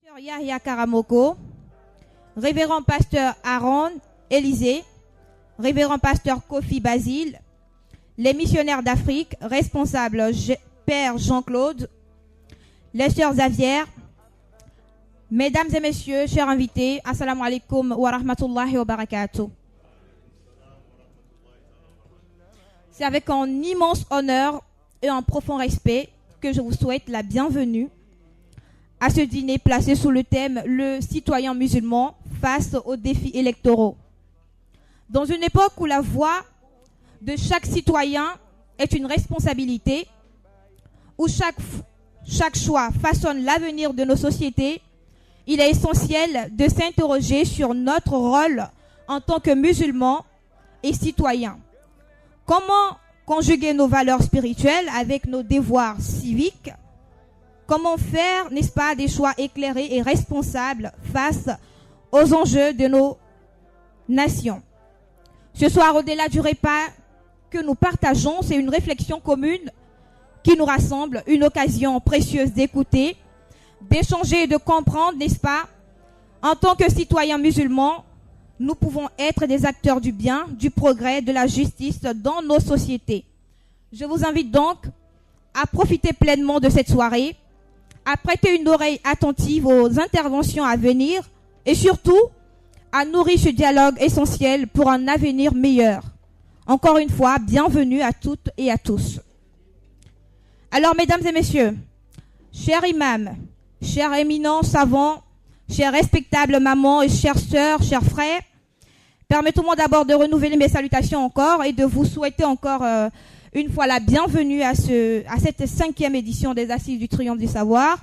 Pasteur Yahya Karamoko, révérend pasteur Aaron Élisée, révérend pasteur Kofi Basile, les missionnaires d'Afrique, responsables Père Jean-Claude, les sœurs Xavier, mesdames et messieurs, chers invités, assalamu alaikum wa rahmatullahi wa barakatuh. C'est avec un immense honneur et un profond respect que je vous souhaite la bienvenue à ce dîner placé sous le thème « Le citoyen musulman face aux défis électoraux ». Dans une époque où la voix de chaque citoyen est une responsabilité, où chaque choix façonne l'avenir de nos sociétés, il est essentiel de s'interroger sur notre rôle en tant que musulmans et citoyens. Comment conjuguer nos valeurs spirituelles avec nos devoirs civiques? Comment faire, n'est-ce pas, des choix éclairés et responsables face aux enjeux de nos nations? Ce soir, au-delà du repas que nous partageons, c'est une réflexion commune qui nous rassemble, une occasion précieuse d'écouter, d'échanger et de comprendre, n'est-ce pas? En tant que citoyens musulmans, nous pouvons être des acteurs du bien, du progrès, de la justice dans nos sociétés. Je vous invite donc à profiter pleinement de cette soirée, à prêter une oreille attentive aux interventions à venir et surtout à nourrir ce dialogue essentiel pour un avenir meilleur. Encore une fois, bienvenue à toutes et à tous. Alors, mesdames et messieurs, chers imams, chers éminents savants, chers respectables mamans et chères sœurs, chers frères, permettez-moi d'abord de renouveler mes salutations encore et de vous souhaiter encore une fois la bienvenue à cette 5e édition des Assises du Triomphe du Savoir.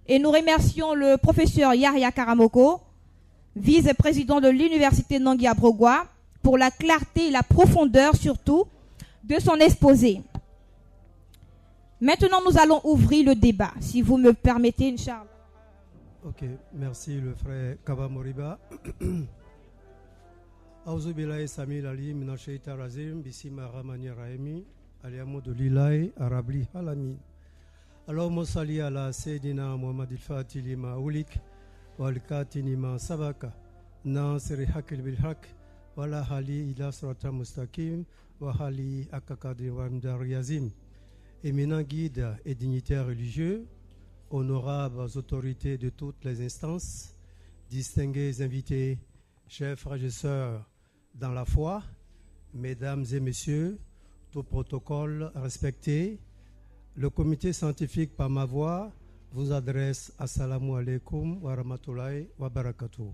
Et nous remercions le professeur Yahya Karamoko, vice-président de l'Université Nangui à Brogua, pour la clarté et la profondeur surtout de son exposé. Maintenant, nous allons ouvrir le débat, si vous me permettez, Inch'Allah. Ok, merci le frère Kaba Moriba. Auzu billahi samil alim minash shaitanir rajim bismillahir rahmanir rahim alihamdu lillahi rabbil alamin. Allahumma salli ala sayidina Muhammadil fatih lima ulik wal katini ma sabaka nasir hakil bil haq wala hali ila siratal mustaqim wa hali akakadri wa yazim. Éminents guides et dignitaires religieux, honorables autorités de toutes les instances, distingués invités, chers frères et sœurs dans la foi, mesdames et messieurs, tout protocole respecté, le comité scientifique par ma voix vous adresse Assalamu alaikum wa rahmatullahi wa barakatuh.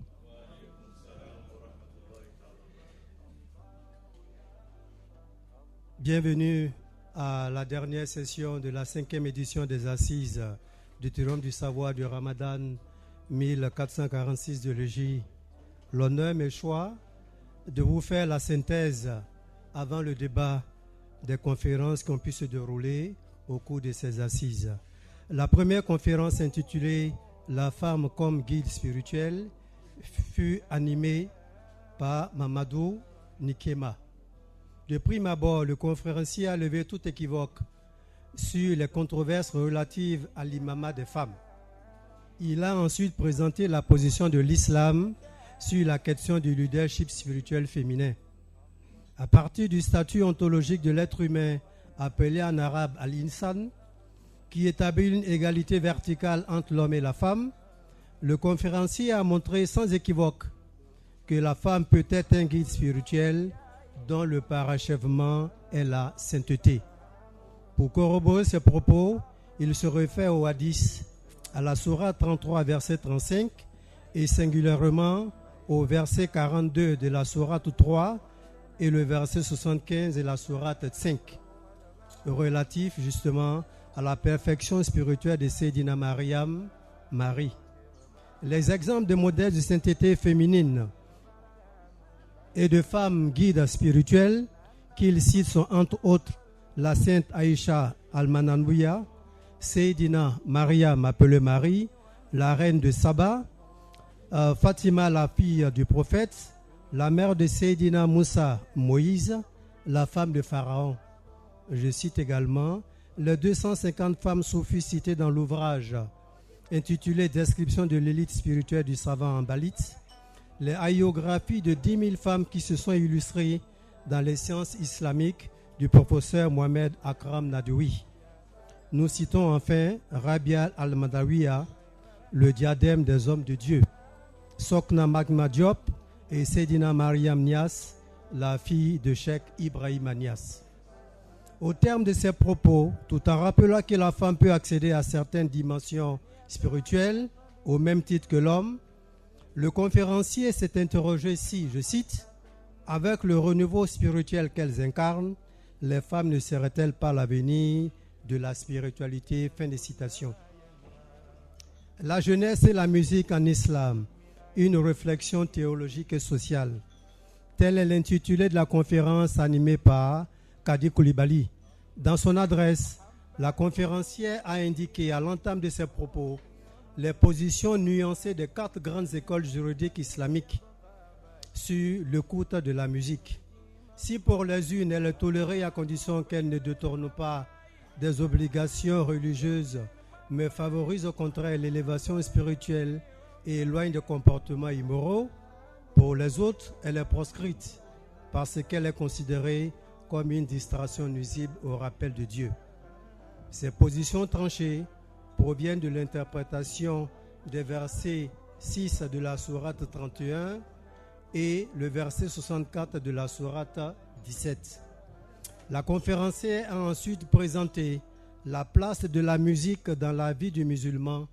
Bienvenue à la dernière session de la 5e édition des Assises du Triomphe du Savoir du Ramadan 1446 de l'Égypte. L'honneur m'est choix de vous faire la synthèse avant le débat des conférences qui ont pu se dérouler au cours de ces assises. La première conférence intitulée « La femme comme guide spirituel » fut animée par Mamadou Nikema. De prime abord, le conférencier a levé tout équivoque sur les controverses relatives à l'imamat des femmes. Il a ensuite présenté la position de l'islam sur la question du leadership spirituel féminin. À partir du statut ontologique de l'être humain, appelé en arabe al-insan, qui établit une égalité verticale entre l'homme et la femme, le conférencier a montré sans équivoque que la femme peut être un guide spirituel dont le parachèvement est la sainteté. Pour corroborer ses propos, il se réfère au hadith, à la sourate 33, verset 35, et singulièrement au verset 42 de la sourate 3 et le verset 75 de la sourate 5, relatif justement à la perfection spirituelle de Sayyidina Mariam, Marie. Les exemples de modèles de sainteté féminine et de femmes guides spirituelles qu'il cite sont entre autres la sainte Aïcha Al-Mananouya, Sayyidina Mariam appelée Marie, la reine de Saba, Fatima la fille du prophète, la mère de Sayyidina Moussa, Moïse, la femme de Pharaon. Je cite également les 250 femmes soufis citées dans l'ouvrage intitulé « Description de l'élite spirituelle du savant Ambalit », les hagiographies de 10 000 femmes qui se sont illustrées dans les sciences islamiques du professeur Mohamed Akram Nadoui. Nous citons enfin Rabia al-Madawiya, le diadème des hommes de Dieu, Sokna Magma Diop et Sedina Mariam Niass, la fille de Cheikh Ibrahim Niass. Au terme de ces propos, tout en rappelant que la femme peut accéder à certaines dimensions spirituelles au même titre que l'homme, le conférencier s'est interrogé si, je cite, « Avec le renouveau spirituel qu'elles incarnent, les femmes ne seraient-elles pas l'avenir de la spiritualité ?» Fin de citation. La jeunesse et la musique en islam, une réflexion théologique et sociale. Tel est l'intitulé de la conférence animée par Kadi Koulibaly. Dans son adresse, la conférencière a indiqué à l'entame de ses propos les positions nuancées des 4 grandes écoles juridiques islamiques sur le coût de la musique. Si pour les unes elle est tolérée à condition qu'elle ne détourne pas des obligations religieuses, mais favorise au contraire l'élévation spirituelle et éloigne des comportements immoraux, pour les autres, elle est proscrite parce qu'elle est considérée comme une distraction nuisible au rappel de Dieu. Ces positions tranchées proviennent de l'interprétation des versets 6 de la sourate 31 et le verset 64 de la sourate 17. La conférencière a ensuite présenté la place de la musique dans la vie du musulman,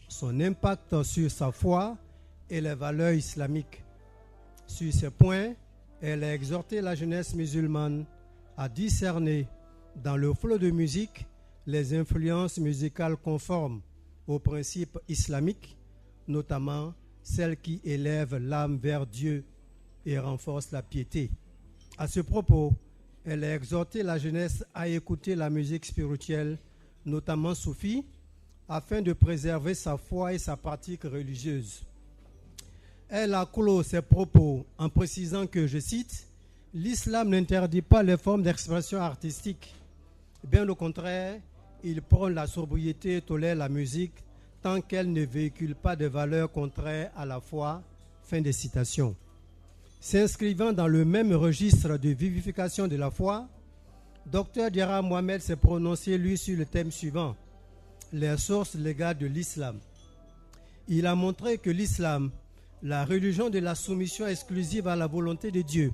son impact sur sa foi et les valeurs islamiques. Sur ces points, elle a exhorté la jeunesse musulmane à discerner dans le flot de musique les influences musicales conformes aux principes islamiques, notamment celles qui élèvent l'âme vers Dieu et renforcent la piété. À ce propos, elle a exhorté la jeunesse à écouter la musique spirituelle, notamment soufie, afin de préserver sa foi et sa pratique religieuse. Elle a clos ses propos en précisant que, je cite, « L'islam n'interdit pas les formes d'expression artistique. Bien au contraire, il prône la sobriété et tolère la musique tant qu'elle ne véhicule pas de valeurs contraires à la foi. » Fin de citation. S'inscrivant dans le même registre de vivification de la foi, Dr Diarra Mohamed s'est prononcé, lui, sur le thème suivant, les sources légales de l'islam. Il a montré que l'islam, la religion de la soumission exclusive à la volonté de Dieu,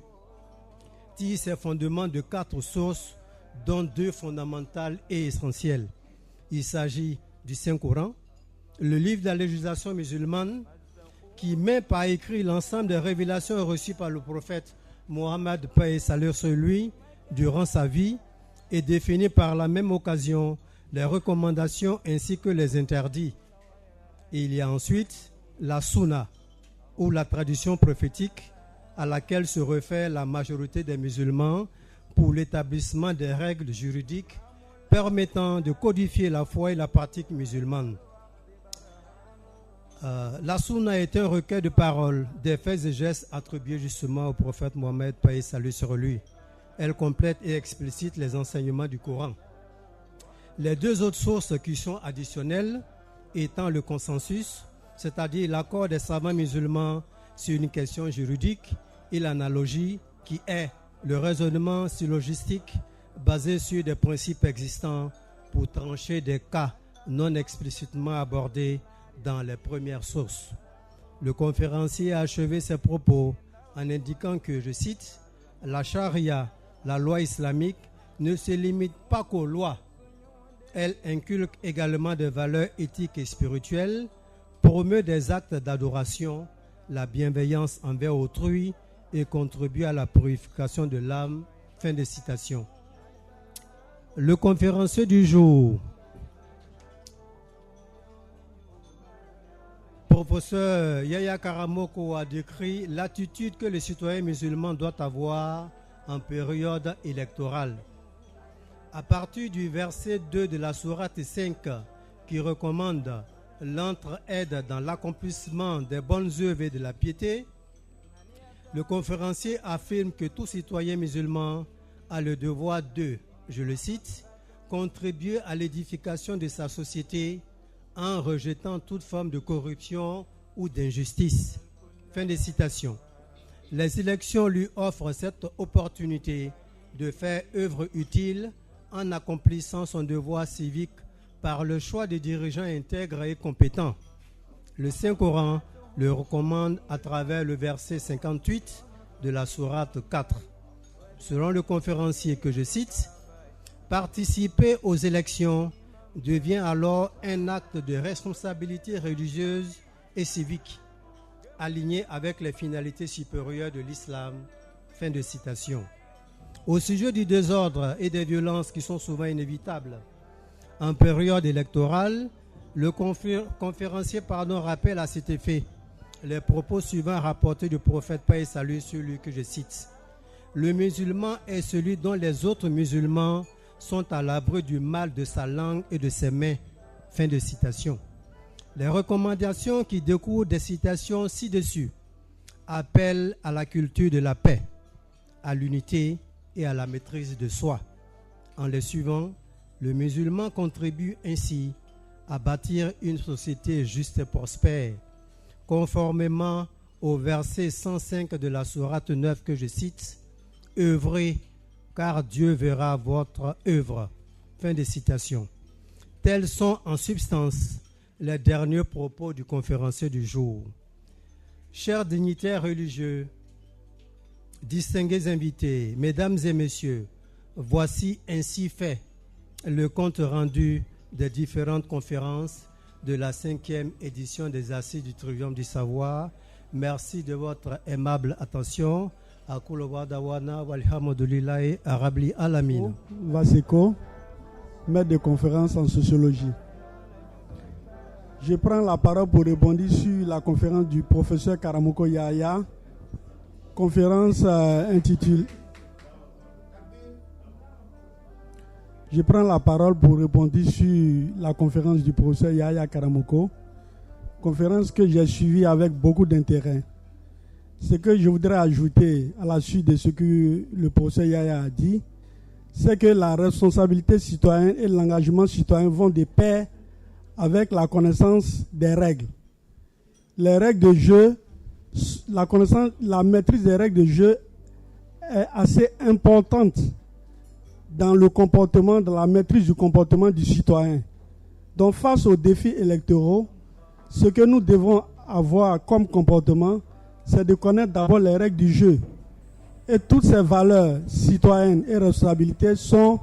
tire ses fondements de 4 sources, dont 2 fondamentales et essentielles. Il s'agit du Saint-Coran, le livre de la législation musulmane, qui met par écrit l'ensemble des révélations reçues par le prophète Mohammed, paix et salut sur lui, durant sa vie, et définit par la même occasion les recommandations ainsi que les interdits. Et il y a ensuite la Sunna, ou la tradition prophétique, à laquelle se réfère la majorité des musulmans pour l'établissement des règles juridiques permettant de codifier la foi et la pratique musulmane. La Sunna est un recueil de paroles, des faits et gestes attribués justement au prophète Mohammed, paix et salut sur lui. Elle complète et explicite les enseignements du Coran. Les 2 autres sources qui sont additionnelles étant le consensus, c'est-à-dire l'accord des savants musulmans sur une question juridique, et l'analogie qui est le raisonnement syllogistique basé sur des principes existants pour trancher des cas non explicitement abordés dans les premières sources. Le conférencier a achevé ses propos en indiquant que, je cite, « La charia, la loi islamique, ne se limite pas qu'aux lois. Elle inculque également des valeurs éthiques et spirituelles, promeut des actes d'adoration, la bienveillance envers autrui et contribue à la purification de l'âme. » Fin de citation. Le conférencier du jour, professeur Yaya Karamoko, a décrit l'attitude que les citoyens musulmans doivent avoir en période électorale. À partir du verset 2 de la sourate 5 qui recommande l'entraide dans l'accomplissement des bonnes œuvres et de la piété, le conférencier affirme que tout citoyen musulman a le devoir de, je le cite, contribuer à l'édification de sa société en rejetant toute forme de corruption ou d'injustice. Fin de citation. Les élections lui offrent cette opportunité de faire œuvre utile en accomplissant son devoir civique par le choix de dirigeants intègres et compétents. Le Saint-Coran le recommande à travers le verset 58 de la sourate 4. Selon le conférencier que je cite, « Participer aux élections devient alors un acte de responsabilité religieuse et civique, aligné avec les finalités supérieures de l'islam. » Fin de citation. Au sujet du désordre et des violences qui sont souvent inévitables en période électorale, le conférencier rappelle à cet effet les propos suivants rapportés du prophète paix et salut sur lui que je cite. « Le musulman est celui dont les autres musulmans sont à l'abri du mal de sa langue et de ses mains. » Fin de citation. Les recommandations qui découlent des citations ci-dessus appellent à la culture de la paix, à l'unité et à la maîtrise de soi. En les suivant, le musulman contribue ainsi à bâtir une société juste et prospère, conformément au verset 105 de la sourate 9 que je cite, « Œuvrez, car Dieu verra votre œuvre. » Fin de citation. Tels sont en substance les derniers propos du conférencier du jour. Chers dignitaires religieux, distingués invités, mesdames et messieurs, voici ainsi fait le compte rendu des différentes conférences de la 5e édition des Assises du Triomphe du Savoir. Merci de votre aimable attention. Vaseko, maître de conférence en sociologie. Je prends la parole pour répondre sur la conférence du professeur Karamoko Yahya, conférence intitulée. Je prends la parole pour répondre sur la conférence du professeur Yahya Karamoko, conférence que j'ai suivie avec beaucoup d'intérêt. Ce que je voudrais ajouter à la suite de ce que le professeur Yahya a dit, c'est que la responsabilité citoyenne et l'engagement citoyen vont de pair avec la connaissance des règles. Les règles de jeu, la maîtrise des règles de jeu est assez importante dans le comportement, dans la maîtrise du comportement du citoyen. Donc face aux défis électoraux, ce que nous devons avoir comme comportement, c'est de connaître d'abord les règles du jeu. Et toutes ces valeurs citoyennes et responsabilités sont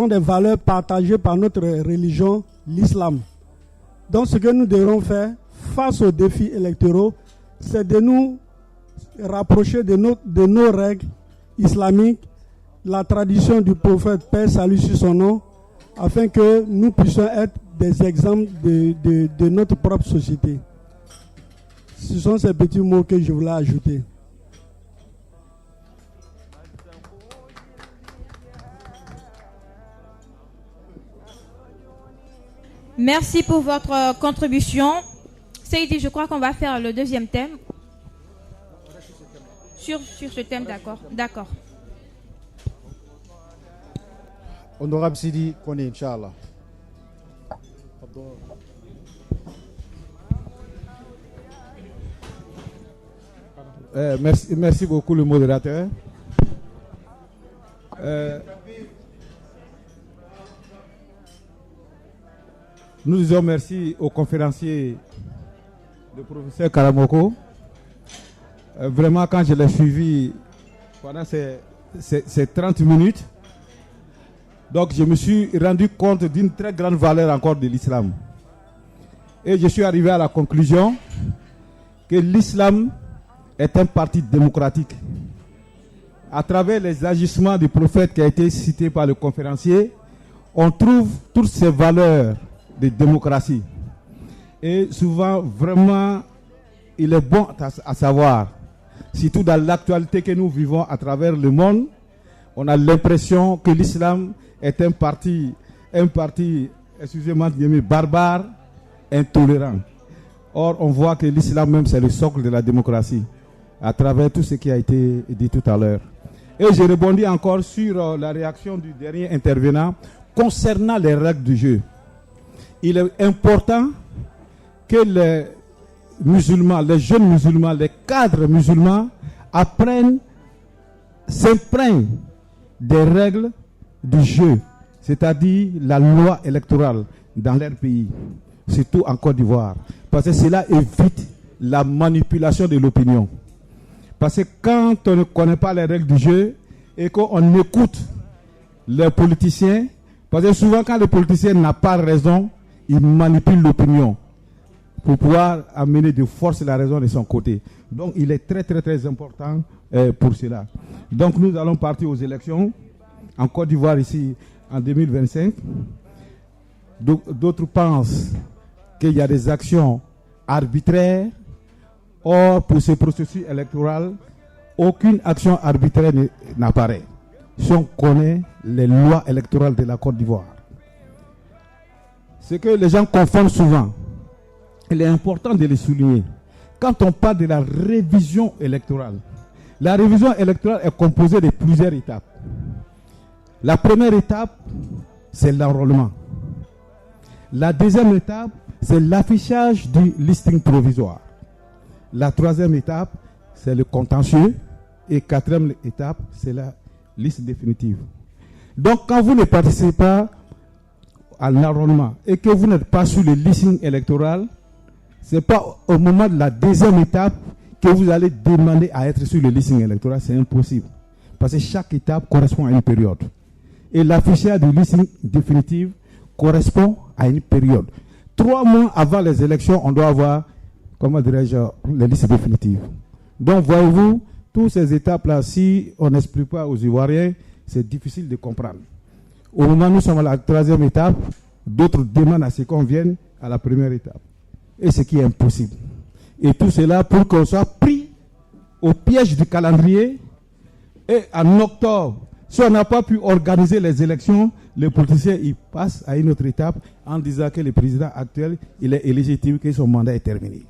des valeurs partagées par notre religion, l'islam. Donc ce que nous devrons faire face aux défis électoraux, c'est de nous rapprocher de nos règles islamiques, la tradition du prophète, paix, salut sur son nom, afin que nous puissions être des exemples de notre propre société. Ce sont ces petits mots que je voulais ajouter. Merci pour votre contribution. Seydi, je crois qu'on va faire le deuxième thème. Sur ce thème, d'accord. D'accord. Honorable Sidi Kone, Inch'Allah. Merci beaucoup le modérateur. Nous disons merci au conférencier, le professeur Karamoko. Vraiment, quand je l'ai suivi pendant ces 30 minutes, donc je me suis rendu compte d'une très grande valeur encore de l'islam. Et je suis arrivé à la conclusion que l'islam est un parti démocratique. À travers les agissements du prophète qui a été cité par le conférencier, on trouve toutes ces valeurs de démocratie. Et souvent, vraiment, il est bon à savoir, surtout dans l'actualité que nous vivons à travers le monde, on a l'impression que l'islam est un parti, excusez-moi, barbare, intolérant. Or, on voit que l'islam même, c'est le socle de la démocratie, à travers tout ce qui a été dit tout à l'heure. Et je rebondis encore sur la réaction du dernier intervenant concernant les règles du jeu. il est important que les musulmans, les jeunes musulmans, les cadres musulmans apprennent, s'imprègnent des règles du jeu, c'est-à-dire la loi électorale dans leur pays, surtout en Côte d'Ivoire. Parce que cela évite la manipulation de l'opinion. Parce que quand on ne connaît pas les règles du jeu et qu'on écoute les politiciens, parce que souvent quand le politicien n'a pas raison, il manipule l'opinion pour pouvoir amener de force la raison de son côté. Donc il est très très très important pour cela. Donc nous allons partir aux élections en Côte d'Ivoire ici en 2025. D'autres pensent qu'il y a des actions arbitraires. Or, pour ce processus électoral, aucune action arbitraire n'apparaît. Si on connaît les lois électorales de la Côte d'Ivoire. Ce que les gens confondent souvent, il est important de le souligner. Quand on parle de la révision électorale, la révision électorale est composée de plusieurs étapes. La première étape, c'est l'enrôlement. La deuxième étape, c'est l'affichage du listing provisoire. La troisième étape, c'est le contentieux. Et quatrième étape, c'est la liste définitive. Donc, quand vous ne participez pas à l'enrôlement et que vous n'êtes pas sur le listing électoral, ce n'est pas au moment de la deuxième étape que vous allez demander à être sur le listing électoral. C'est impossible. Parce que chaque étape correspond à une période. Et l'affichage du listing définitif correspond à une période. 3 mois avant les élections, on doit avoir, comment dirais-je, les listes définitives. Donc, voyez-vous, toutes ces étapes-là, si on n'explique pas aux Ivoiriens, c'est difficile de comprendre. Au moment où nous sommes à la troisième étape, d'autres demandent à ce qu'on vienne à la première étape. Et ce qui est impossible. Et tout cela pour qu'on soit pris au piège du calendrier. Et en octobre, si on n'a pas pu organiser les élections, les politiciens ils passent à une autre étape en disant que le président actuel il est illégitime, que son mandat est terminé.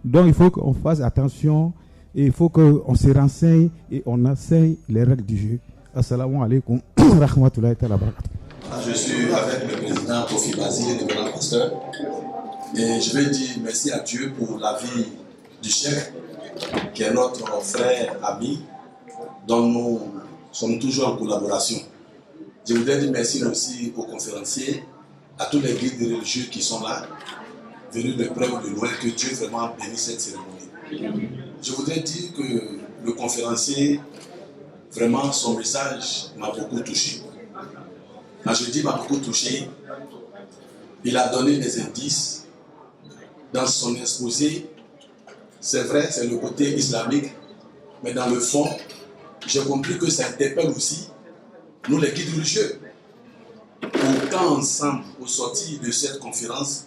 Donc il faut qu'on fasse attention et il faut qu'on se renseigne et on enseigne les règles du jeu. Assalamu alaikum rahmatullahi ta'ala barakatuh. Je suis avec le président Kofi Bazile, le grand pasteur, et je vais dire merci à Dieu pour la vie du chef, qui est notre frère, ami, dont nous sommes toujours en collaboration. Je voudrais dire merci aussi aux conférenciers, à tous les guides religieux qui sont là, venus de près ou de loin, que Dieu vraiment bénisse cette cérémonie. Je voudrais dire que le conférencier, vraiment son message m'a beaucoup touché. Quand je dis m'a beaucoup touché, il a donné des indices dans son exposé. C'est vrai, c'est le côté islamique, mais dans le fond, j'ai compris que ça interpelle aussi nous les guides religieux. Pour quand ensemble, au sortir de cette conférence,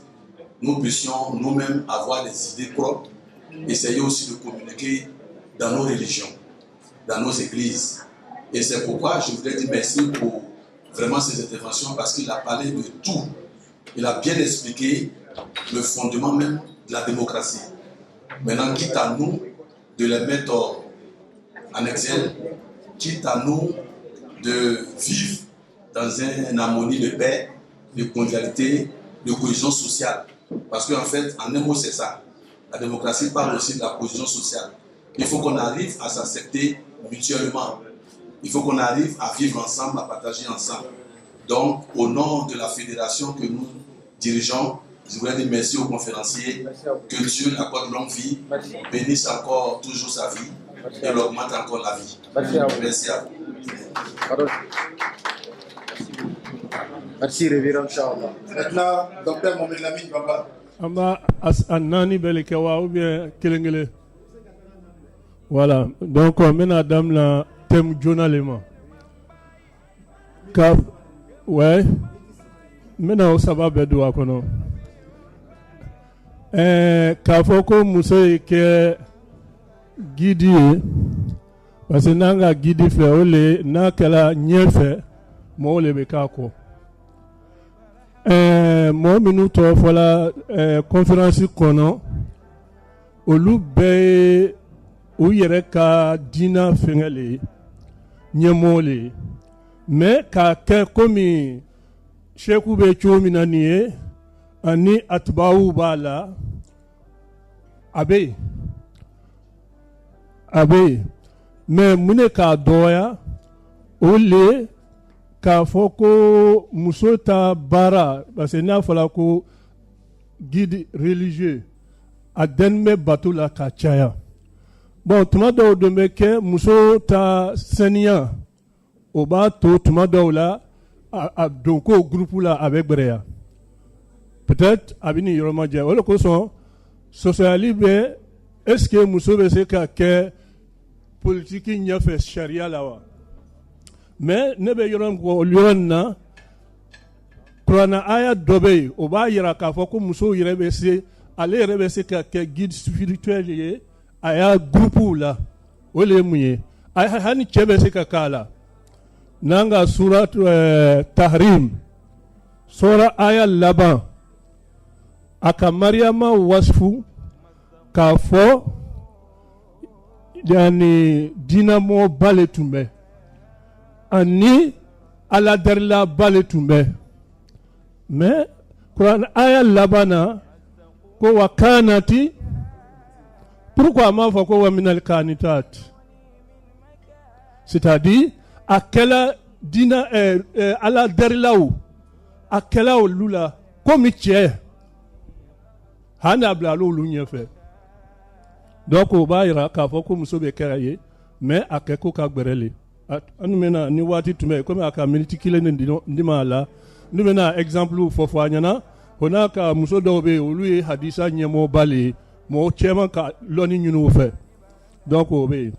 nous puissions nous-mêmes avoir des idées propres, essayer aussi de communiquer dans nos religions, dans nos églises. Et c'est pourquoi je voudrais dire merci pour vraiment ces interventions, parce qu'il a parlé de tout. Il a bien expliqué le fondement même de la démocratie. Maintenant, quitte à nous de les mettre en exil, quitte à nous de vivre dans une harmonie de paix, de convivialité, de cohésion sociale. Parce qu'en fait, en un mot, c'est ça. La démocratie parle aussi de la cohésion sociale. Il faut qu'on arrive à s'accepter mutuellement. Il faut qu'on arrive à vivre ensemble, à partager ensemble. Donc, au nom de la fédération que nous dirigeons, je voudrais dire merci aux conférenciers, que Dieu accorde longue vie, bénisse encore toujours sa vie et augmente encore la vie. Merci à vous. Merci, révérend Inch'Allah. Maintenant, docteur Mohamed Lamine Baba. Amba Nani Belekawa ou bien Kelengele. Voilà, donc maintenant, dame la thème journalisme. Ouais, maintenant ça va bedou à kono. Kafoko Moussa ke guidi parce que nanga guidi fait ole na kala nyefe mo le bekako. Mo minuto fola conférence kono olu be ou yere ka dina fengele nyemole mais ka ke komi Cheikh be chomina nié ani atbawu b'a la a bɛ yen mais mun de k'a dɔgɔya o le k'a fɔ ko muso ta baara parce que n'a fɔra ko guide religieux a dɛn bɛ bato la ka caya bon tuma dɔw de bɛ kɛ muso ta saniya o b'a to tuma dɔw la a don ko groupe la a bɛ gbɛrɛya peut-être a bɛ nin yɔrɔ ma jɛ o de kosɔn sɔsɔyali bɛ est-ce que muso bɛ se ka kɛ politiki ɲɛfɛ sariya la wa mais ne bɛ yɔrɔ nin na kuranna aya dɔ bɛ yen o b'a yira k'a fɔ ko musow yɛrɛ bɛ se ale yɛrɛ bɛ se ka kɛ guide spirituel ye a y'a groupe la o de ye mun ye hali cɛ bɛ se ka k'a la n'an ka surat tahrim sura aya laban a ka mariyama wasifu k'a fɔ yani dinamo ba le tun bɛ ani aladarila ba le tun bɛ mais kuran aya laban na ko wa kanati pourquoi a m'a fɔ ko wa minal kanitat c'est-à-dire a kɛla dina aladarilaw a kɛla olu la komi cɛ hali a bila olu ɲɛfɛ donc o b'a yira k'a fɔ ko muso bɛ kɛra ye mais a kɛ ko ka gbɛrɛ le an bɛna ni waati tun bɛ komi a ka miniti kelen di ma a la n bɛna exemple fɔ a ɲɛna o n'a ka muso dɔw bɛ yen olu ye hadisa ɲɛmɔgɔba le ye mɔgɔ cɛman ka lɔnni ɲini o fɛ donc o bɛ yen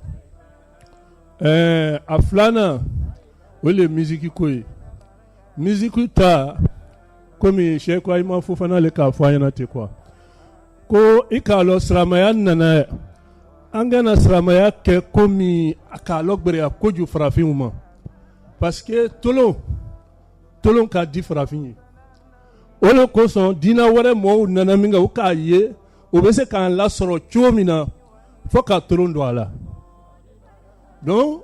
a filanan o le ye misiki ko ye misiki ta komi Sheikh Ayima Fofana le k'a fɔ a ɲɛna ten quoi ko i k'a lɔ silamɛya nana an kana silamɛya kɛ komi a k'a lɔ gbɛrɛya kojugu farafinw ma parce que tolon ka di farafin ye o de kosɔn diinɛ wɛrɛ mɔgɔw nana min kɛ o k'a ye o bɛ se k'an lasɔrɔ cogo min na fo ka tolon don a la donc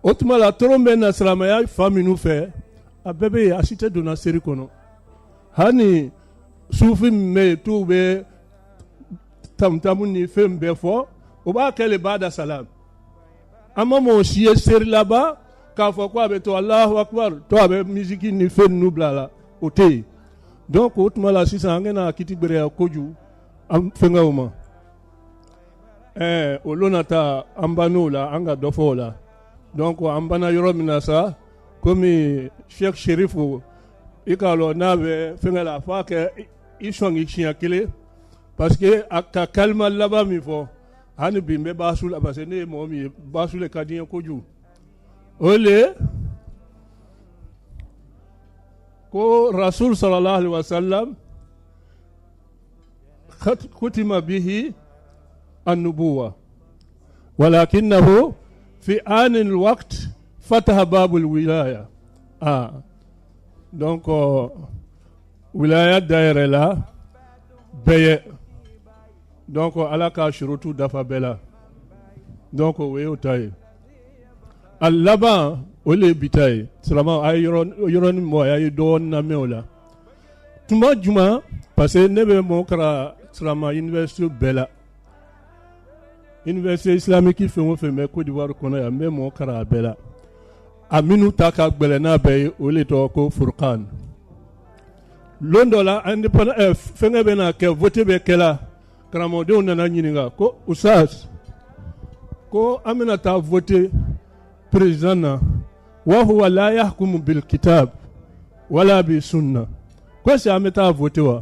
o tuma la tolon bɛ na silamɛya fa minnu fɛ a bɛɛ bɛ yen a si tɛ donna seri kɔnɔ hali sufi min bɛ yen t'u bɛ tamutamu ni fɛn bɛɛ fɔ o b'a kɛ le bada salam an ma mɔgɔ si ye seri laban k'a fɔ ko a bɛ to Allahu Akbar to a bɛ misiki ni fɛn ninnu bila a la o tɛ yen donc o tuma la sisan an kana kiti gbɛrɛya kojugu an fɛnkɛw ma olu nata an ban'o la an ka dɔ fɔ o la donc an banna yɔrɔ min na sa komi Sheikh Sherifu i k'a lɔ n'a bɛ fɛnkɛ la f'a kɛ i sɔn k'i siɲɛ kelen parce que a ka kalima laban min fɔ hali bi n bɛ baasu la parce que ne ye mɔgɔ min ye baasu le ka di n ye kojugu o le ko Rasul sallallahu alaihi wasallam kutima bihi an-nubuwa walakinahu fi anil waqt fataha babul wilaya donc wilaya dayɛrɛ la bɛɛ donc ala ka shurutu dafa bɛɛ la donc o ye o ta ye a laban o le ye bi ta ye sirama a ye yɔrɔnin mɔ a ye dɔɔnin lamɛn o la tuma jumɛn parce que ne bɛ mɔgɔ kɛra sirama université bɛɛ la université islamique fɛn o fɛn bɛ Côte d'Ivoire kɔnɔ yan n bɛ mɔgɔ kɛra a bɛɛ la a minnu ta ka gbɛlɛn n'a bɛɛ ye o le tɔgɔ ko Furqan lon dɔ la fɛnkɛ bɛ na kɛ vote bɛ kɛla karamɔgɔdenw nana ɲininka ko Usas ko an bɛna taa vote président na wa huwa la yahkumu bil kitab wala bi sunna ko est-ce que an bɛ taa vote wa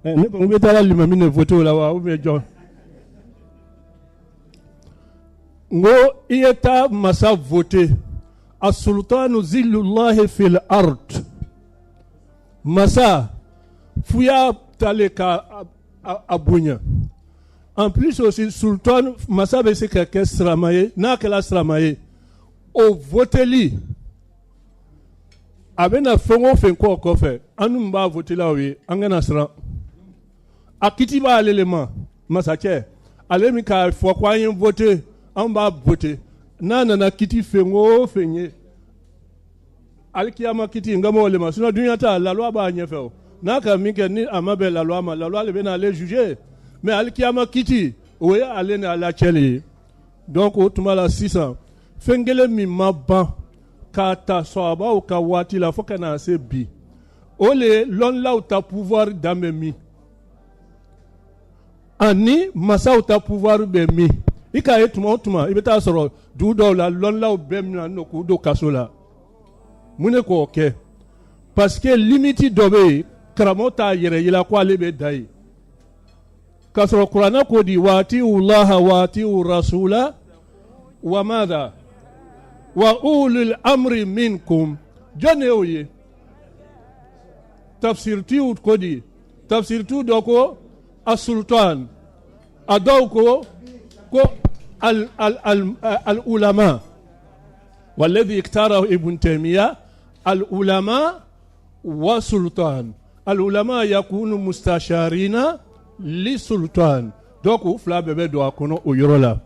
ne ko n bɛ taa limami de vote o la wa ou bien jɔn n ko i ye taa masa vote as-sultanu zillullahi fil ard masa fuya tale ka a bonya en plus aussi sultan masa bɛ se ka kɛ sirama ye n'a kɛra sirama ye o voteli a bɛna fɛn o fɛn kɔ kɔfɛ an dun b'a votela o ye an kana siran a kiti b'ale le ma masakɛ ale min k'a fɔ ko an ye vote an b'a vote n'a nana kiti fɛn o fɛn ye alikiyama kiti n ka mɔgɔ le ma sinon dunuya ta la loi b'a ɲɛfɛ o Naka minke ni amabe la loi le ben aller juger. Mais al kiyama kiti, oye aller na la cheli. Donc otuma la 600. Fengele mi maba kata soaba ou ka wati la foka na se bi. Ole lon la ou ta pouvoir damemi. Ani masa ou ta pouvoir bemi. Ika etuma ibeta soro du do la lon la ou bem na no ku do kasola. Mune ko okay. Parce que limiti dobe karamota yere yila kwa lebe dai. Kasoro Qur'ana ko di wati Allah wati rasula wa madha wa ulul amri minkum jone oye tafsir ti ut kodi tafsir tu doko as-sultan adauko ko al ulama والذي اختاره ابن تيمية العلماء والسلطان العلماء يكونوا مستشارين للسلطان دوكو فلا بيبي دو كونو ويرولا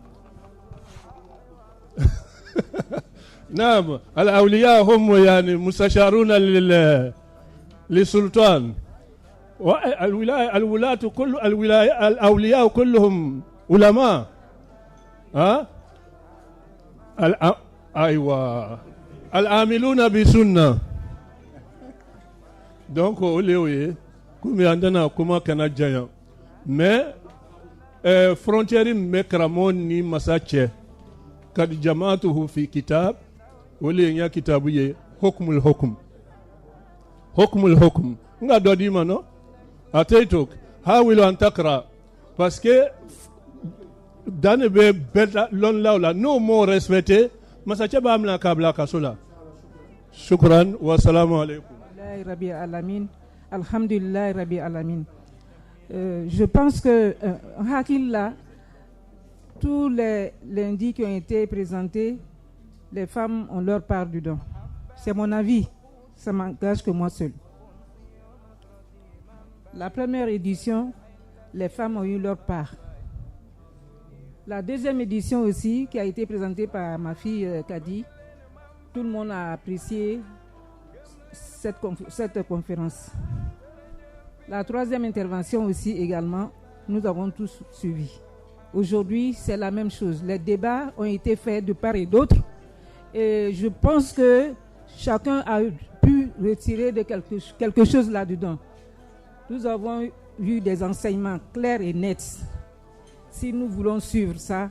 نعم الأولياء هم يعني مستشارون للسلطان الولاة كل الأولياء كلهم علماء ها أيوة العاملون بسنة donc oleoye kumi andana kuma kana jaya mais frontière me kramon ni masache kad jamaatuhu fi kitab ole nya kitabu ye hukmul hukm nga dodi mano ataitok hawilu an takra parce que dane be beta lon lawla no more respecté masache ba amna kabla kasola shukran wa salamu alaykum. Rabbi alamin, alhamdulillah Rabbi alamin. Je pense que Hakilla, tous les lundis qui ont été présentés, les femmes ont leur part du don. C'est mon avis, ça m'engage que moi seul. La première édition, les femmes ont eu leur part. La deuxième édition aussi, qui a été présentée par ma fille Kadi, tout le monde a apprécié cette conférence. La troisième intervention aussi également, nous avons tous suivi. Aujourd'hui, c'est la même chose. Les débats ont été faits de part et d'autre. Et je pense que chacun a pu retirer de quelque chose là-dedans. Nous avons eu des enseignements clairs et nets. Si nous voulons suivre ça,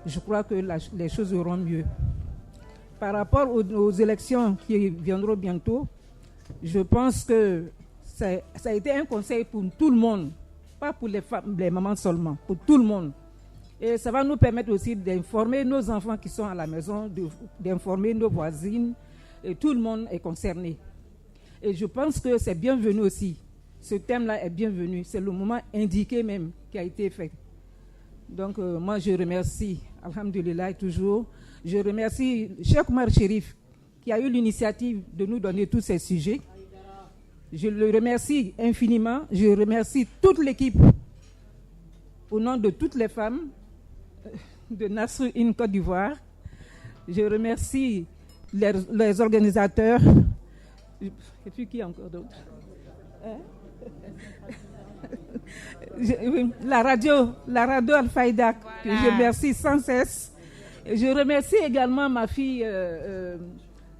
je crois que les choses iront mieux. Par rapport aux élections qui viendront bientôt, je pense que ça a été un conseil pour tout le monde, pas pour les femmes, les mamans seulement, pour tout le monde. Et ça va nous permettre aussi d'informer nos enfants qui sont à la maison, d'informer nos voisines, et tout le monde est concerné. Et je pense que c'est bienvenu aussi. Ce thème-là est bienvenu. C'est le moment indiqué même qui a été fait. Donc moi je remercie, alhamdulillah toujours, je remercie Cheikh Omar Chérif qui a eu l'initiative de nous donner tous ces sujets. Je le remercie infiniment. Je remercie toute l'équipe au nom de toutes les femmes de Nasr in Côte d'Ivoire. Je remercie les organisateurs. Et puis qui encore d'autre? La radio Al-Faïda, que je remercie sans cesse. Je remercie également ma fille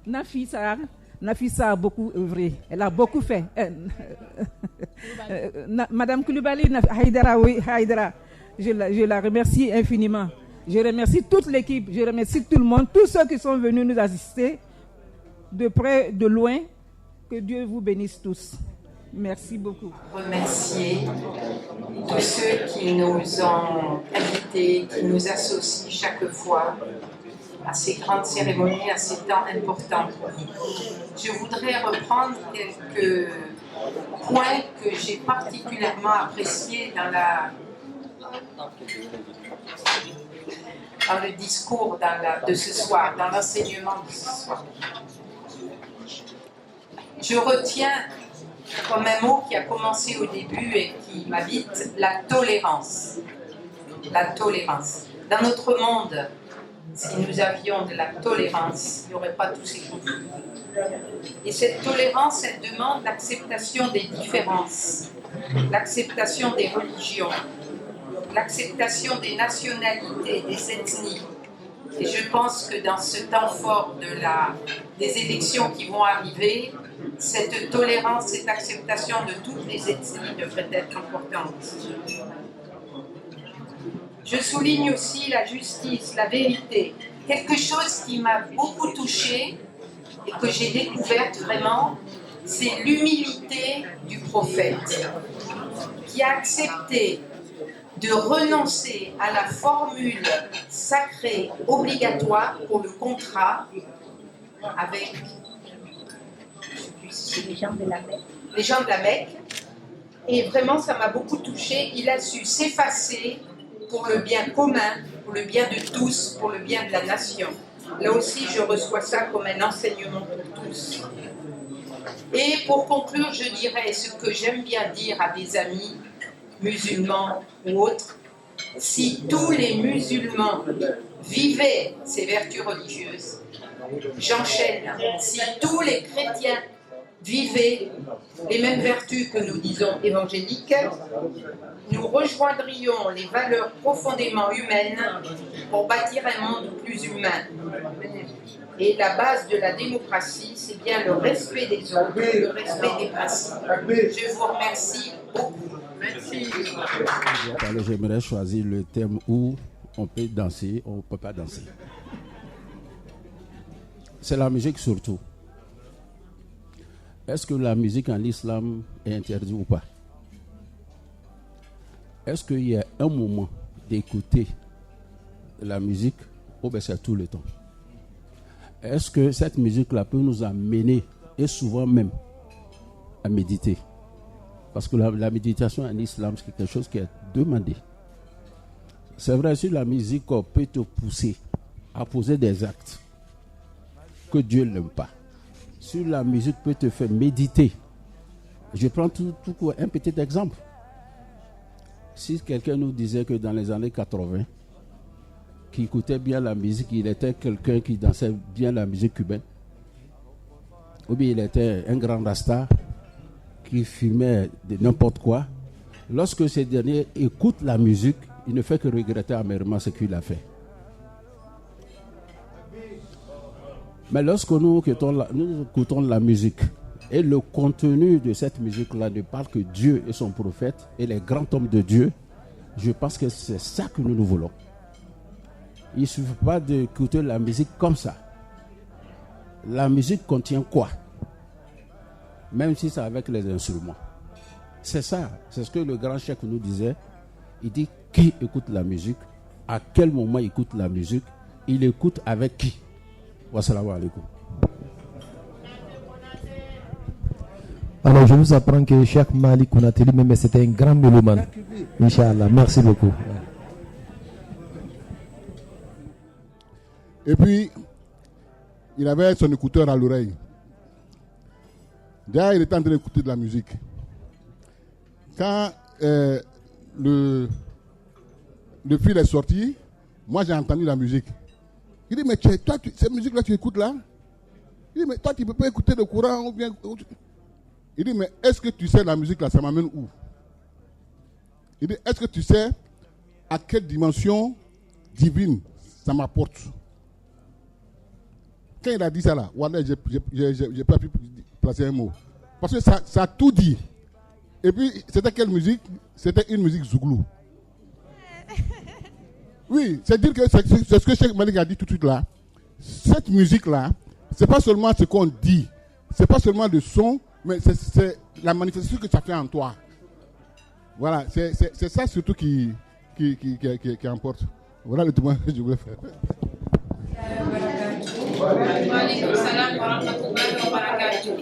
Nafisa. Nafisa a beaucoup œuvré, elle a beaucoup fait. Madame Koulibaly Haïdara, oui, Haïdara, je la remercie infiniment. Je remercie toute l'équipe, je remercie tout le monde, tous ceux qui sont venus nous assister, de près, de loin. Que Dieu vous bénisse tous. Merci beaucoup. Remercier tous ceux qui nous ont invités, qui nous associent chaque fois à ces grandes cérémonies, à ces temps importants. Je voudrais reprendre quelques points que j'ai particulièrement appréciés dans le discours de ce soir, dans l'enseignement de ce soir. Je retiens comme un mot qui a commencé au début et qui m'habite, la tolérance. La tolérance. Dans notre monde si nous avions de la tolérance, il n'y aurait pas tous ces conflits. Et cette tolérance, elle demande l'acceptation des différences, l'acceptation des religions, l'acceptation des nationalités, des ethnies. Et je pense que dans ce temps fort des élections qui vont arriver, cette tolérance, cette acceptation de toutes les ethnies devrait être importante. Je souligne aussi la justice, la vérité. Quelque chose qui m'a beaucoup touchée et que j'ai découverte vraiment, c'est l'humilité du prophète qui a accepté de renoncer à la formule sacrée obligatoire pour le contrat avec les gens de la Mecque. Et vraiment, ça m'a beaucoup touchée. Il a su s'effacer pour le bien commun, pour le bien de tous, pour le bien de la nation. Là aussi, je reçois ça comme un enseignement pour tous. Et pour conclure, je dirais ce que j'aime bien dire à des amis musulmans ou autres, si tous les musulmans vivaient ces vertus religieuses, j'enchaîne, si tous les chrétiens vivaient les mêmes vertus que nous disons évangéliques, nous rejoindrions les valeurs profondément humaines pour bâtir un monde plus humain. Et la base de la démocratie, c'est bien le respect des autres, le respect des principes. Je vous remercie beaucoup. Merci. J'aimerais choisir le thème où on peut danser, on ne peut pas danser. C'est la musique surtout. Est-ce que la musique en islam est interdite ou pas? Est-ce qu'il y a un moment d'écouter la musique ou bien c'est tout le temps? Est-ce que cette musique-là peut nous amener, et souvent même, à méditer? Parce que la méditation en islam, c'est quelque chose qui est demandé. C'est vrai, si la musique peut te pousser à poser des actes que Dieu n'aime pas, si la musique peut te faire méditer, je prends un petit exemple. Si quelqu'un nous disait que dans les années 80, qui écoutait bien la musique, il était quelqu'un qui dansait bien la musique cubaine, ou bien il était un grand rasta qui fumait de n'importe quoi, lorsque ces derniers écoutent la musique, il ne fait que regretter amèrement ce qu'il a fait. Mais lorsque nous écoutons la musique, et le contenu de cette musique-là ne parle que Dieu et son prophète et les grands hommes de Dieu, je pense que c'est ça que nous voulons. Il ne suffit pas d'écouter la musique comme ça. La musique contient quoi? Même si c'est avec les instruments. C'est ça, c'est ce que le grand cheikh nous disait. Il dit qui écoute la musique, à quel moment il écoute la musique, il écoute avec qui. Wassalamu alaikum. Alors je vous apprends que Cheikh Malik Konaté lui-même c'était un grand mélomane. Inch'Allah, merci beaucoup. Et puis, il avait son écouteur à l'oreille. Déjà, il était en train d'écouter de la musique. Quand le fil est sorti, moi j'ai entendu la musique. Il dit, mais toi, cette musique-là, tu écoutes là? Il dit, mais toi, tu ne peux pas écouter le courant ou bien... Il dit, mais est-ce que tu sais la musique là, ça m'amène où? Il dit, est-ce que tu sais à quelle dimension divine ça m'apporte? Quand il a dit ça là, voilà, j'ai pas pu placer un mot. Parce que ça a tout dit. Et puis, c'était quelle musique? C'était une musique zouglou. Oui, c'est dire que c'est ce que Cheikh Malik a dit tout de suite là. Cette musique là, c'est pas seulement ce qu'on dit, c'est pas seulement le son, mais c'est la manifestation que ça fait en toi. Voilà, c'est ça surtout qui importe. Voilà le témoin que je voulais faire. Waalaikum salam wa rahmatullahi wa barakatuh.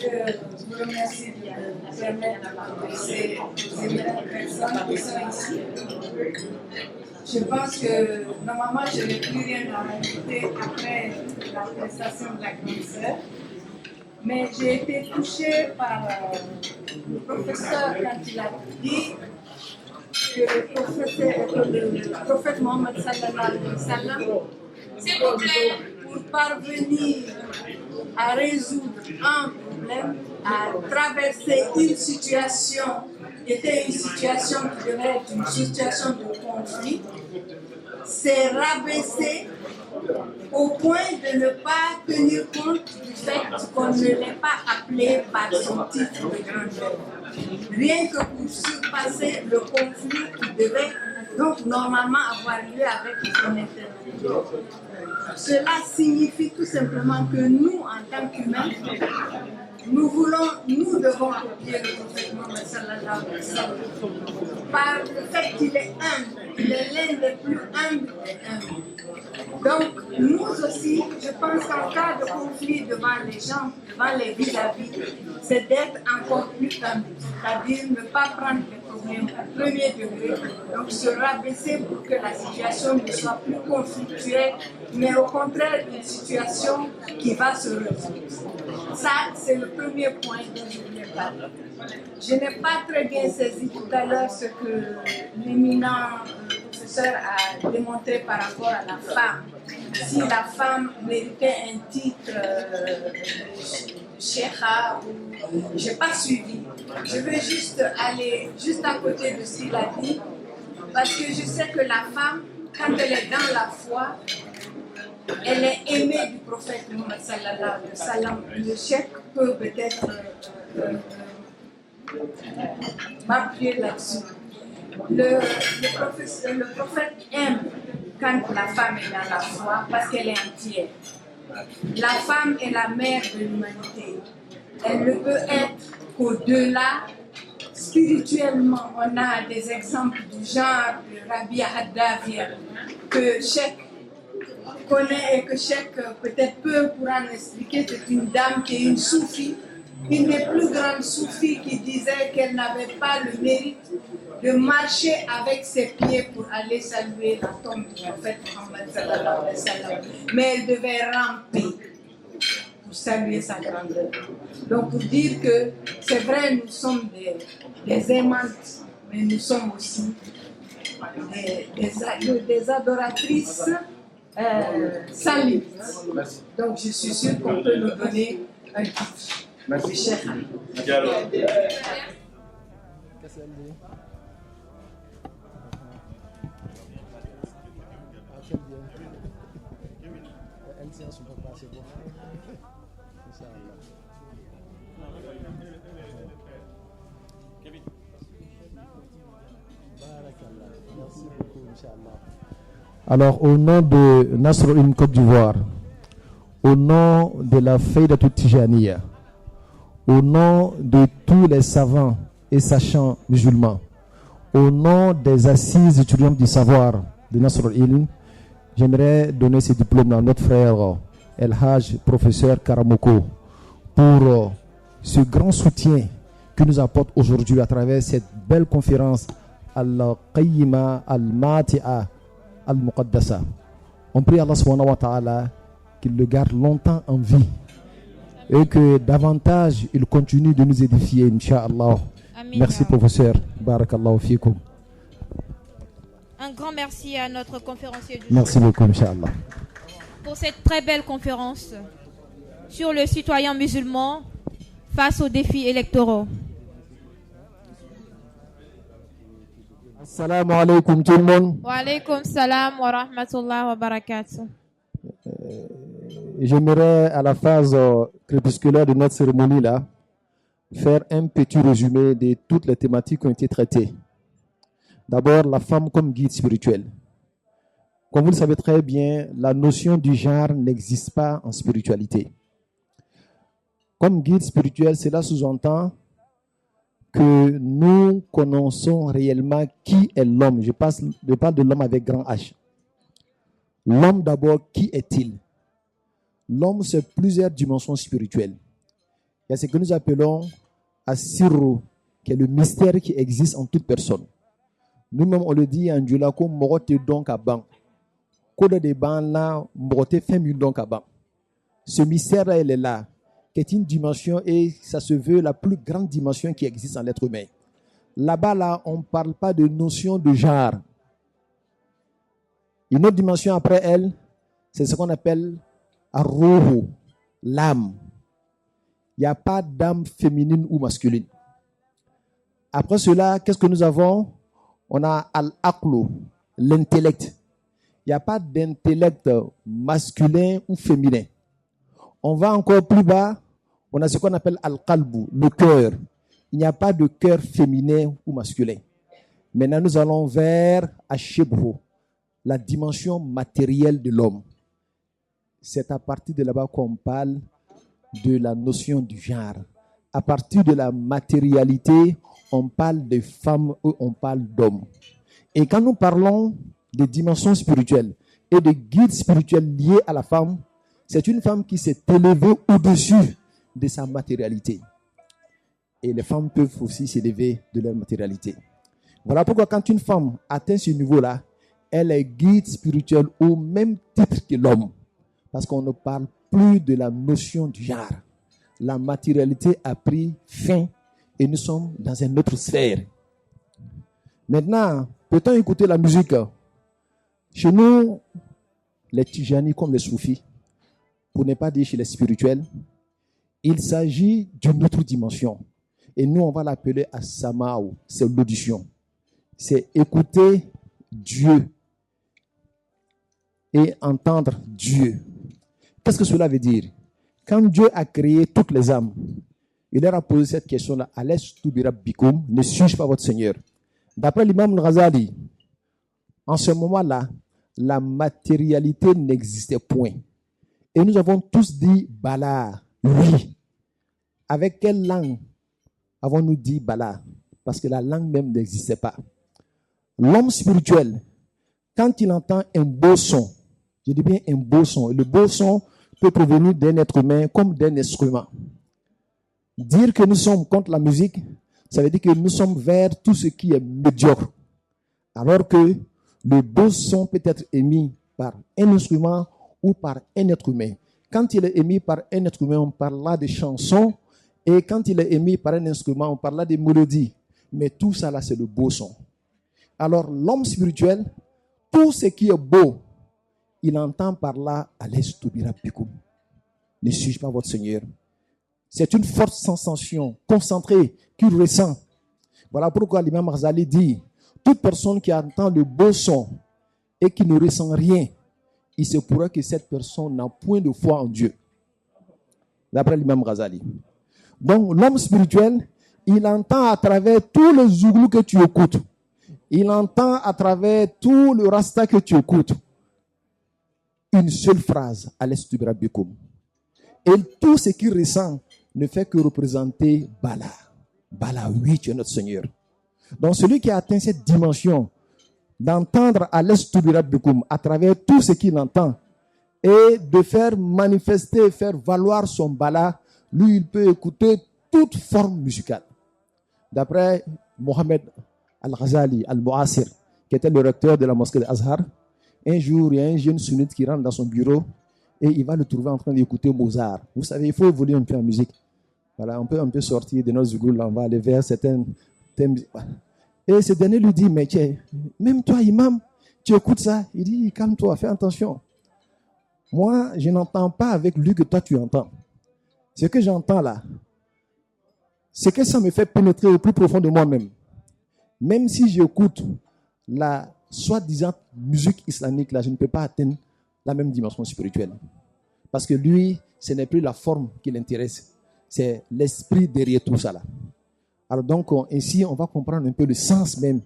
Je vous remercie de permettre à ces personnes qui sont ici. Je pense que normalement je n'ai plus rien à ajouter après la prestation de la grande sœur. Mais j'ai été touchée par le professeur quand il a dit que le prophète Mohammed sallallahu alayhi wa sallam, s'il vous plaît, pour parvenir à résoudre un problème, à traverser une situation qui était une situation qui devait être une situation de conflit, s'est rabaissé au point de ne pas tenir compte du fait qu'on ne l'ait pas appelé par son titre de grandeur. Rien que pour surpasser le conflit qui devait donc normalement avoir lieu avec son interlocuteur. Cela signifie tout simplement que nous, en tant qu'humains, nous devons copier le prophète Mohammed sallallahu alayhi wa sallam par le fait qu'il est humble, il est l'un des plus humbles des humbles. Donc, nous aussi, je pense qu'en cas de conflit devant les gens, devant les vis-à-vis, c'est d'être encore plus humble, c'est-à-dire ne pas prendre les problèmes au premier degré, donc se rabaisser pour que la situation ne soit plus conflictuelle, mais au contraire une situation qui va se résoudre. Ça, c'est le premier point dont je voulais parler. Je n'ai pas très bien saisi tout à l'heure ce que l'éminent professeur a démontré par rapport à la femme. Si la femme méritait un titre Cheikha, je n'ai pas suivi. Je vais juste aller juste à côté de ce qu'il a dit, parce que je sais que la femme, quand elle est dans la foi, elle est aimée du prophète Mohammed sallallahu alayhi wa sallam. Le cheikh peut peut-être m'appuyer là-dessus. Le prophète aime quand la femme est dans la foi parce qu'elle est entière. La femme est la mère de l'humanité. Elle ne peut être qu'au-delà. Spirituellement, on a des exemples du genre de Rabia Haddavia que Cheikh connaît et que Cheikh peut-être pourra nous expliquer. C'est une dame qui est une soufie, une des plus grandes soufis qui disait qu'elle n'avait pas le mérite de marcher avec ses pieds pour aller saluer la tombe du prophète Mohammed sallallahu alayhi wa sallam, mais elle devait ramper pour saluer sa grandeur. Donc pour dire que c'est vrai, nous sommes des aimantes, mais nous sommes aussi des adoratrices sans limite. Donc je suis sûre qu'on peut nous donner un titre. Merci, Cheikh. Alors, au nom de Nasrul Côte d'Ivoire, au nom de la Faydatou Tijaniya, au nom de tous les savants et sachants musulmans, au nom des assises du triomphe du savoir de Nasrul Ilm, j'aimerais donner ce diplôme à notre frère El Haj, professeur Karamoko, pour ce grand soutien qu'il nous apporte aujourd'hui à travers cette belle conférence Al-Qayyima Al-Mati'a Al-Muqaddasa. On prie Allah subhanahu wa ta'ala qu'il le garde longtemps en vie et que davantage il continue de nous édifier, Inch'Allah. Merci professeur. Barakallahu fikum. Un grand merci à notre conférencier du Merci beaucoup, Inch'Allah. pour cette très belle conférence sur le citoyen musulman face aux défis électoraux. Assalamu alaikum tout le monde. Wa alaykum salam wa rahmatullah wa barakatuh. J'aimerais à la phase crépusculaire de notre cérémonie là faire un petit résumé de toutes les thématiques qui ont été traitées. D'abord, la femme comme guide spirituel. Comme vous le savez très bien, la notion du genre n'existe pas en spiritualité. Comme guide spirituel, cela sous-entend que nous connaissons réellement qui est l'homme. Je parle de l'homme avec grand H. L'homme d'abord, qui est-il? L'homme, c'est plusieurs dimensions spirituelles. Il y a ce que nous appelons Asirru, qui est le mystère qui existe en toute personne. Nous-mêmes, on le dit en Djulako, Morote donc à ban. Code de ban là, Morote femme donc à ban. Ce mystère-là, il est là, qui est une dimension et ça se veut la plus grande dimension qui existe en l'être humain. Là-bas, là, on ne parle pas de notion de genre. Une autre dimension après elle, c'est ce qu'on appelle Ar-Ruhu, l'âme. Il n'y a pas d'âme féminine ou masculine. Après cela, qu'est-ce que nous avons? On a Al-Aqlu, l'intellect. Il n'y a pas d'intellect masculin ou féminin. On va encore plus bas, on a ce qu'on appelle Al-Qalbu, le cœur. Il n'y a pas de cœur féminin ou masculin. Maintenant, nous allons vers Ashibhu, la dimension matérielle de l'homme. C'est à partir de là-bas qu'on parle de la notion du genre. À partir de la matérialité, on parle de femmes ou on parle d'hommes. Et quand nous parlons des dimensions spirituelles et des guides spirituels liés à la femme, c'est une femme qui s'est élevée au-dessus de sa matérialité. Et les femmes peuvent aussi s'élever de leur matérialité. Voilà pourquoi quand une femme atteint ce niveau-là, elle est guide spirituel au même titre que l'homme. Parce qu'on ne parle plus de la notion du genre. La matérialité a pris fin et nous sommes dans une autre sphère. Maintenant, peut-on écouter la musique? Chez nous, les Tijani comme les Soufis, pour ne pas dire chez les spirituels, il s'agit d'une autre dimension. Et nous, on va l'appeler As-Sama'u, c'est l'audition. C'est écouter Dieu et entendre Dieu. Qu'est-ce que cela veut dire? Quand Dieu a créé toutes les âmes, il leur a posé cette question-là, Alastu bi rabbikum, ne suis-je pas votre Seigneur? D'après l'imam Al-Ghazali, en ce moment-là, la matérialité n'existait point. Et nous avons tous dit Bala, oui. Avec quelle langue avons-nous dit Bala? Parce que la langue même n'existait pas. L'homme spirituel, quand il entend un beau son, je dis bien un beau son, le beau son peut provenir d'un être humain comme d'un instrument. Dire que nous sommes contre la musique, ça veut dire que nous sommes vers tout ce qui est médiocre. Alors que le beau son peut être émis par un instrument ou par un être humain. Quand il est émis par un être humain, on parle là de chansons, et quand il est émis par un instrument, on parle là de mélodies. Mais tout ça là, c'est le beau son. Alors l'homme spirituel, tout ce qui est beau, il entend par là, Alastu bi rabbikum. Ne suis-je pas votre Seigneur? C'est une forte sensation concentrée qu'il ressent. Voilà pourquoi l'imam Ghazali dit, toute personne qui entend le beau son et qui ne ressent rien, il se pourrait que cette personne n'a point de foi en Dieu. D'après l'imam Ghazali. Donc l'homme spirituel, il entend à travers tous les zouglous que tu écoutes. Il entend à travers tout le rasta que tu écoutes. Une seule phrase, Alastu bi rabbikum. Et tout ce qu'il ressent ne fait que représenter Bala. Bala, oui, tu es notre Seigneur. Donc celui qui a atteint cette dimension d'entendre Alastu bi rabbikum à travers tout ce qu'il entend et de faire manifester, faire valoir son Bala, lui, il peut écouter toute forme musicale. D'après Mohamed Al-Ghazali, Al-Mu'asir, qui était le recteur de la mosquée d'Azhar, un jour, il y a un jeune sunnite qui rentre dans son bureau et il va le trouver en train d'écouter Mozart. Vous savez, il faut évoluer un peu en musique. Voilà, on peut sortir de nos zouglous, on va aller vers certains thèmes. Et ce dernier lui dit, mais même toi, imam, tu écoutes ça? Il dit, calme-toi, fais attention. Moi, je n'entends pas avec lui que toi tu entends. Ce que j'entends là, c'est que ça me fait pénétrer au plus profond de moi-même. Même si j'écoute la soi-disant musique islamique, là, je ne peux pas atteindre la même dimension spirituelle. Parce que lui, ce n'est plus la forme qui l'intéresse, c'est l'esprit derrière tout ça là. Alors donc, ainsi, on va comprendre un peu le sens même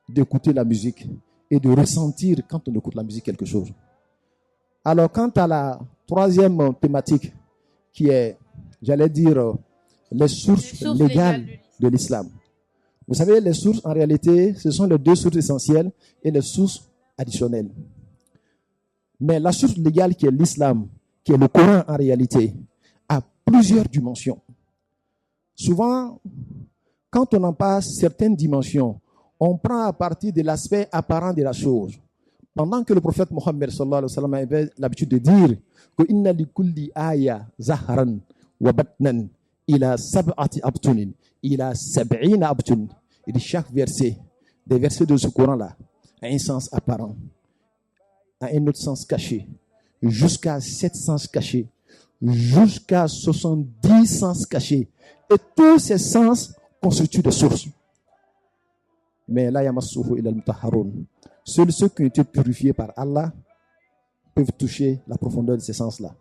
d'écouter la musique et de ressentir quand on écoute la musique quelque chose. Alors, quant à la troisième thématique, qui est, j'allais dire, les sources légales de l'islam. Vous savez, les sources, en réalité, ce sont les deux sources essentielles et les sources additionnelles. Mais la source légale qui est l'islam, qui est le Coran en réalité, a plusieurs dimensions. Souvent, quand on en passe certaines dimensions, on prend à partir de l'aspect apparent de la chose. Pendant que le prophète Mohammed sallallahu alayhi wa sallam avait l'habitude de dire que inna li kulli aya zahran wa batnan ila sab'ati abtunin ila sab'ina abtun Il dit chaque verset, des versets de ce Coran-là, a un sens apparent, a un autre sens caché, jusqu'à 7 sens cachés, jusqu'à 70 sens cachés. Et tous ces sens constituent des sources. Mais là, seuls ceux qui ont été purifiés par Allah peuvent toucher la profondeur de ces sens-là.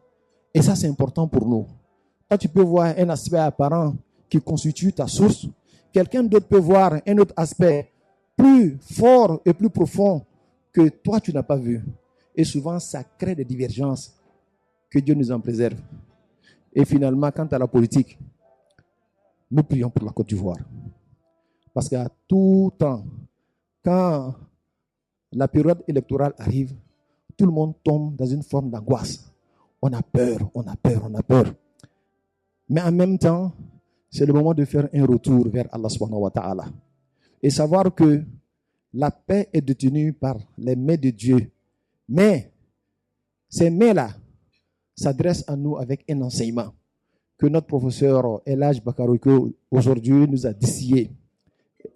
Et ça, c'est important pour nous. Toi, tu peux voir un aspect apparent qui constitue ta source. Quelqu'un d'autre peut voir un autre aspect plus fort et plus profond que toi, tu n'as pas vu. Et souvent, ça crée des divergences. Que Dieu nous en préserve. Et finalement, quant à la politique, nous prions pour la Côte d'Ivoire. Parce qu'à tout temps, quand la période électorale arrive, tout le monde tombe dans une forme d'angoisse. On a peur, on a peur, on a peur. Mais en même temps, c'est le moment de faire un retour vers Allah subhanahu wa ta'ala. Et savoir que la paix est détenue par les mains de Dieu. Mais ces mains-là s'adressent à nous avec un enseignement que notre professeur Elhaj Bakaroko aujourd'hui nous a distillé.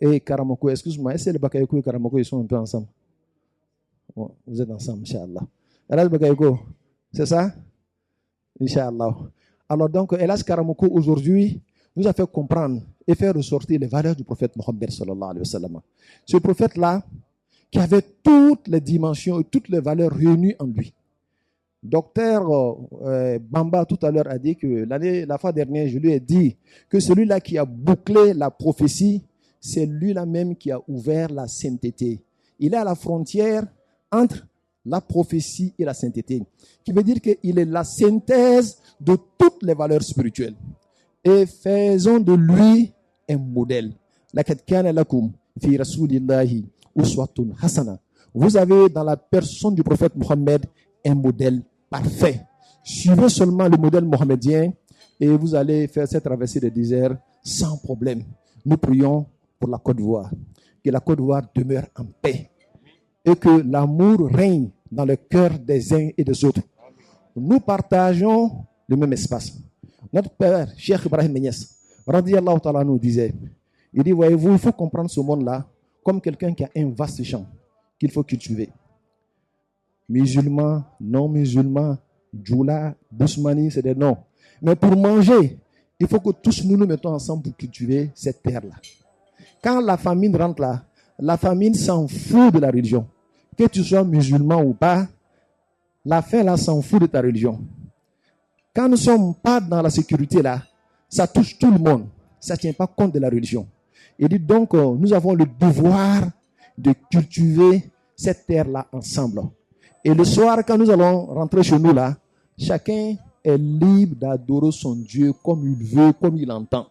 Et Karamoko, excuse-moi, est-ce que le Bakayoko et Karamoko ils sont un peu ensemble? Bon, vous êtes ensemble, Inch'Allah. Elhaj Bakayoko, c'est ça? Inch'Allah. Alors donc, Elhaj Karamoko aujourd'hui nous a fait comprendre et faire ressortir les valeurs du prophète Mohammed sallallahu alayhi wa sallam. Ce prophète-là, qui avait toutes les dimensions et toutes les valeurs réunies en lui. Docteur Bamba tout à l'heure a dit que la fois dernière, je lui ai dit que celui-là qui a bouclé la prophétie, c'est lui-là même qui a ouvert la sainteté. Il est à la frontière entre la prophétie et la sainteté, qui veut dire qu'il est la synthèse de toutes les valeurs spirituelles. Et faisons de lui un modèle. Vous avez dans la personne du prophète Mohammed un modèle parfait. Suivez seulement le modèle mohammedien et vous allez faire cette traversée des déserts sans problème. Nous prions pour la Côte d'Ivoire. Que la Côte d'Ivoire demeure en paix et que l'amour règne dans le cœur des uns et des autres. Nous partageons le même espace. Notre père, Cheikh Ibrahim Menyes, radiyallahu ta'ala, nous disait, il dit, voyez-vous, il faut comprendre ce monde-là comme quelqu'un qui a un vaste champ qu'il faut cultiver. Musulmans, non-musulmans, Djoula, Bousmani, c'est des noms. Mais pour manger, il faut que tous nous nous mettons ensemble pour cultiver cette terre-là. Quand la famine rentre là, la famine s'en fout de la religion. Que tu sois musulman ou pas, la faim là s'en fout de ta religion. Quand nous ne sommes pas dans la sécurité là, ça touche tout le monde. Ça ne tient pas compte de la religion. Il dit donc, nous avons le devoir de cultiver cette terre-là ensemble. Et le soir, quand nous allons rentrer chez nous là, chacun est libre d'adorer son Dieu comme il veut, comme il entend.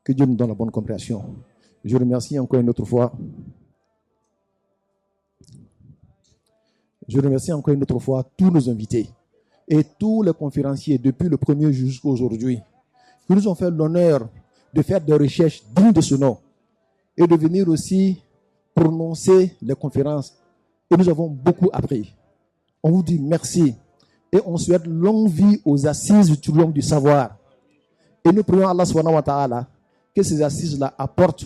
Que Dieu nous donne la bonne compréhension. Je remercie encore une autre fois. Je remercie encore une autre fois tous nos invités et tous les conférenciers depuis le premier jusqu'à aujourd'hui qui nous ont fait l'honneur de faire des recherches dignes de ce nom et de venir aussi prononcer les conférences. Et nous avons beaucoup appris. On vous dit merci et on souhaite longue vie aux assises du triomphe du savoir. Et nous prions Allah subhanahu wa ta'ala que ces assises-là apportent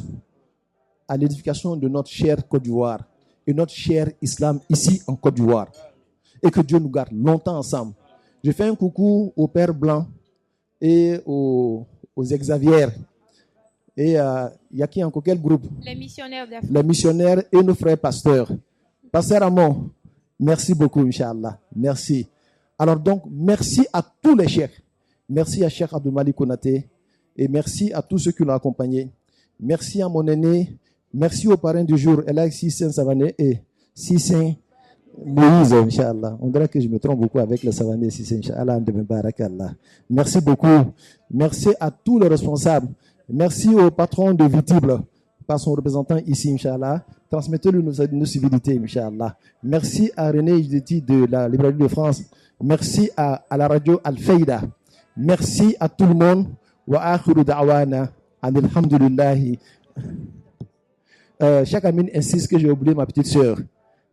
à l'édification de notre chère Côte d'Ivoire et notre cher islam ici en Côte d'Ivoire. Et que Dieu nous garde longtemps ensemble. Je fais un coucou au Père Blanc et aux Xavier. Et il y a qui encore? Quel groupe? Les missionnaires d'Afrique. Les missionnaires et nos frères pasteurs. Pasteur Amon, merci beaucoup, Inch'Allah. Merci. Alors donc, merci à tous les cheikhs. Merci à Cheikh Abdoumali Konaté. Et merci à tous ceux qui l'ont accompagné. Merci à mon aîné. Merci aux parrains du jour, Elhaj Sissé Savané et Sissé Moïse, Inch'Allah. On dirait que je me trompe beaucoup avec le Savané Sissé, Inch'Allah. Merci beaucoup. Merci à tous les responsables. Merci au patron de Vitible, par son représentant ici, Inch'Allah. Transmettez-lui nos civilités, Inch'Allah. Merci à René Jdeti de la Librairie de France. Merci à la radio Al-Faïda. Merci à tout le monde. Wa akhiru da'wana alhamdulillahi. Chaque amine insiste que j'ai oublié ma petite sœur.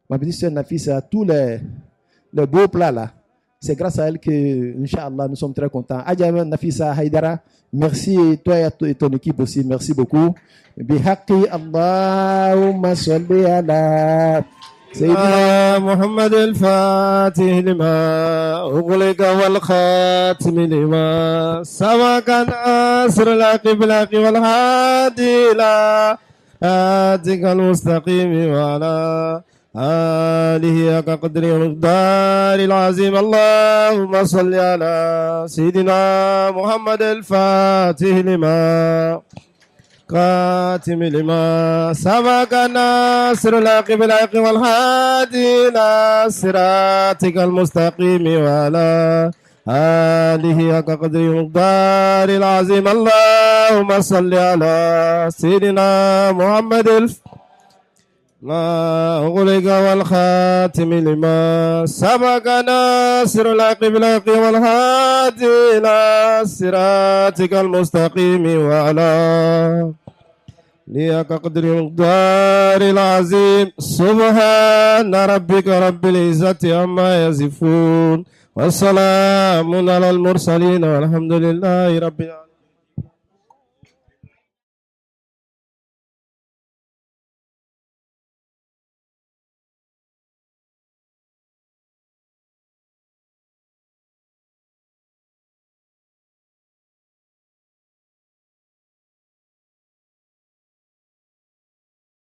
Ma petite sœur Nafisa, tous les beaux plats là, C'est grâce à elle que, Inch'Allah, nous sommes très contents. Adjama Nafisa Haidara, merci, et toi et ton équipe aussi, merci beaucoup. Bihaqi Allahumma salli ala سيدنا محمد الفاتح لما أغلق والخاتم لما سبق ناصر الحق بالحق والهادي إلى صراطك المستقيم وعلى آله حق قدره ومقداره العظيم. اللهم صل على سيدنا محمد الفاتح لما خاتم لما سبق ناصر الحق بالحق والهادي إلى صراطك المستقيم وعلى آله حق قدره ومقداره العظيم. اللهم صل على سيدنا محمد ما أغلق والخاتم لما سبق ناصر الحق بالحق والهادي إلى صراطك المستقيم وعلى ليك قدر المقدار العظيم. سبحان ربك رب العزة عما يصفون والسلام على المرسلين والحمد لله رب العالمين.